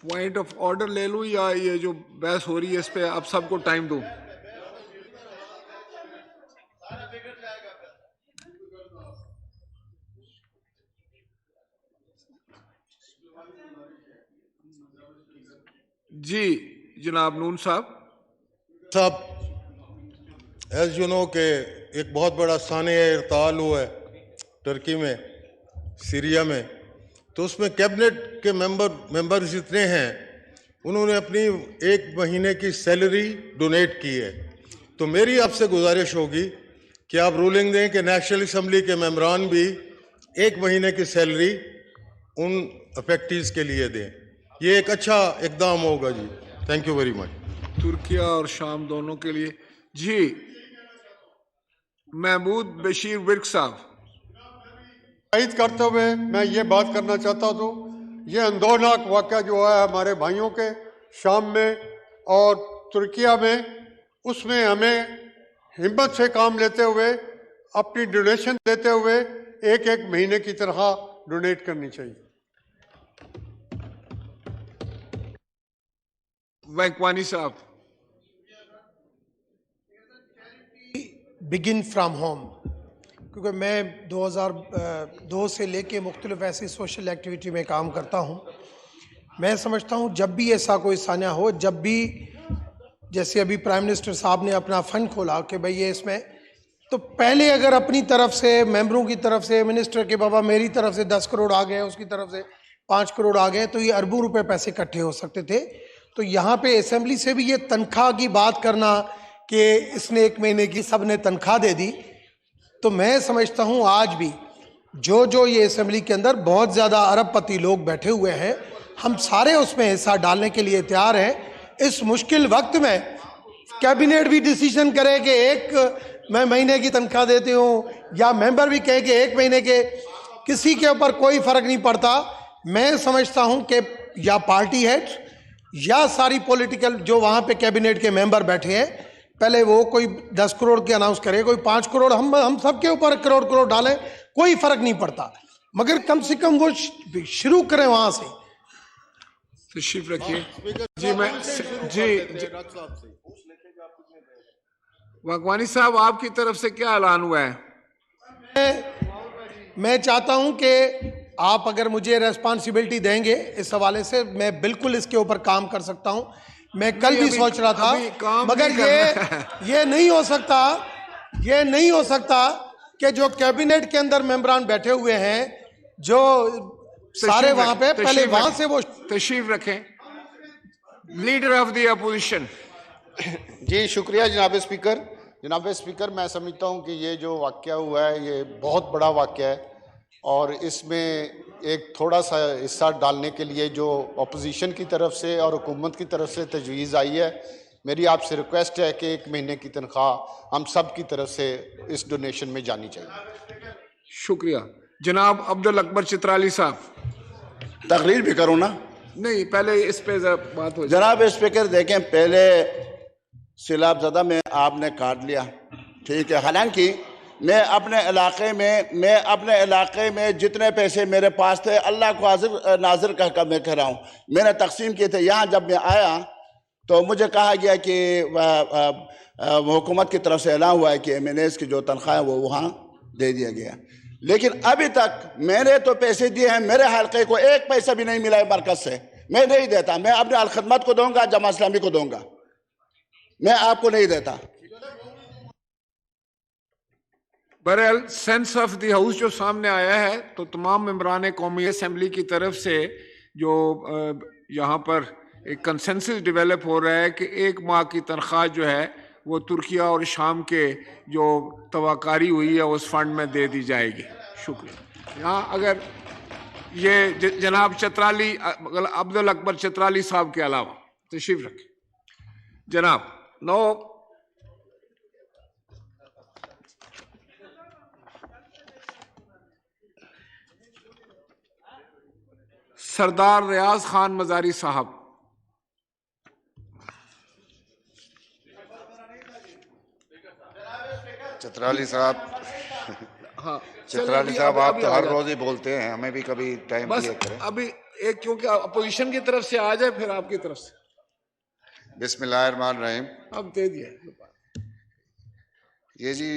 Point of order ले लूं या ये जो बहस हो रही है इस पे अब सबको टाइम दूं? जी जनाब नून साहब। एज यू नो के एक बहुत बड़ा सानिया इर्ताल हुआ है टर्की में, सीरिया में, तो उसमें कैबिनेट के मेंबर्स जितने हैं उन्होंने अपनी 1 महीने की सैलरी डोनेट की है। तो मेरी आपसे गुजारिश होगी कि आप रूलिंग दें कि नेशनल असम्बली के मेंबरान भी 1 महीने की सैलरी उन अफेक्टीज के लिए दें। ये एक अच्छा इकदाम होगा जी। Thank you very much. Turkiye और शाम दोनों के लिए। जी महमूद बशीर विर्क साहब। तायद करते हुए मैं ये बात करना चाहता हूँ, ये अंदोलनाक वाक़या जो है हमारे भाइयों के शाम में और तुर्किया में, उसमें हमें हिम्मत से काम लेते हुए अपनी डोनेशन देते हुए 1-1 महीने की तनख्वाह डोनेट करनी चाहिए। वैकवानी साहब। बिगिन फ्राम होम, क्योंकि मैं 2002 से लेके मुख्तलिफ ऐसी सोशल एक्टिविटी में काम करता हूँ। मैं समझता हूँ जब भी ऐसा कोई सान्या हो, जब भी जैसे अभी प्राइम मिनिस्टर साहब ने अपना फ़ंड खोला कि भाई ये इसमें, तो पहले अगर अपनी तरफ से, मेंबरों की तरफ से, मिनिस्टर के बाबा मेरी तरफ से 10 करोड़ आ गए, उसकी तरफ से 5 करोड़ आ गए, तो ये अरबों रुपए पैसे इकट्ठे हो सकते थे। तो यहाँ पे असेंबली से भी ये तनख्वाह की बात करना कि इसने 1 महीने की सब ने तनख्वाह दे दी, तो मैं समझता हूँ आज भी जो ये असेंबली के अंदर बहुत ज़्यादा अरबपति लोग बैठे हुए हैं, हम सारे उसमें हिस्सा डालने के लिए तैयार हैं। इस मुश्किल वक्त में कैबिनेट भी डिसीजन करे कि 1 महीने की तनख्वाह देती हूँ, या मेंबर भी कहे कि 1 महीने के, किसी के ऊपर कोई फर्क नहीं पड़ता। मैं समझता हूँ कि या पार्टी हेड या सारी पॉलिटिकल जो वहाँ पे कैबिनेट के मेंबर बैठे हैं, पहले वो कोई 10 करोड़ के अनाउंस करे, कोई 5 करोड़, हम सबके ऊपर करोड़ डालें, कोई फर्क नहीं पड़ता, मगर कम से कम वो शुरू करें वहां से। तशरीफ रखिए। जी मैं जी वाकवानी साहब, आपकी तरफ से क्या ऐलान हुआ है? मैं चाहता हूं कि आप अगर मुझे रेस्पॉन्सिबिलिटी देंगे इस हवाले से, मैं बिल्कुल इसके ऊपर काम कर सकता हूं। मैं कल भी सोच रहा था, मगर ये नहीं हो सकता, ये नहीं हो सकता कि जो कैबिनेट के अंदर मेंबरान बैठे हुए हैं, जो सारे वहां पे, पहले वहां से वो तशरीफ रखें। Leader of the opposition. जी शुक्रिया जनाब स्पीकर। जनाब स्पीकर, मैं समझता हूं कि ये जो वाक़या हुआ है ये बहुत बड़ा वाक़या है, और इसमें एक थोड़ा सा हिस्सा डालने के लिए जो अपोजिशन की तरफ से और हुकूमत की तरफ से तजवीज़ आई है, मेरी आपसे रिक्वेस्ट है कि 1 महीने की तनख्वाह हम सब की तरफ से इस डोनेशन में जानी चाहिए। शुक्रिया। जनाब अब्दुल अकबर चित्राली साहब। तकरीर भी करूँ ना? नहीं, पहले इस पे बात हो। जनाब स्पीकर देखें, पहले सैलाबज़दा में आपने काट लिया, ठीक है। हालांकि मैं अपने इलाके में जितने पैसे मेरे पास थे, अल्लाह को हाजिर नाजिर कहकर मैं कह रहा हूँ, मैंने तकसीम किए थे। यहाँ जब मैं आया तो मुझे कहा गया कि हुकूमत की तरफ से ऐलान हुआ है कि MNAs की जो तनख्वाह है वो वहाँ दे दिया गया, लेकिन अभी तक मैंने तो पैसे दिए हैं, मेरे हल्के को 1 पैसा भी नहीं मिला है मरकज से। मैं नहीं देता, मैं अपने अलखदमत को दूंगा, जमा इस्लामी को दूंगा, मैं आपको नहीं देता। बहरहाल सेंस ऑफ द हाउस जो सामने आया है, तो तमाम मेंबरान कौमी असेंबली की तरफ से जो यहाँ पर एक कंसेंसस डेवलप हो रहा है कि 1 माह की तनख्वाह जो है वो तुर्किया और शाम के जो तवाकारी हुई है उस फंड में दे दी जाएगी। शुक्रिया। यहाँ अगर ये जनाब चित्राली, अब्दुल अकबर चित्राली साहब के अलावा तशरीफ रखें। जनाब नो सरदार रियाज खान मजारी साहब। चित्राली साहब, हाँ चित्राली साहब, आप तो हर रोज ही बोलते हैं, हमें भी कभी टाइम बस दिया करें। अभी एक, क्योंकि अपोजिशन की तरफ से आ जाए फिर आपकी तरफ से। बिस्मिल्लाहिर्रहमानिर्रहीम। अब दे दिया ये जी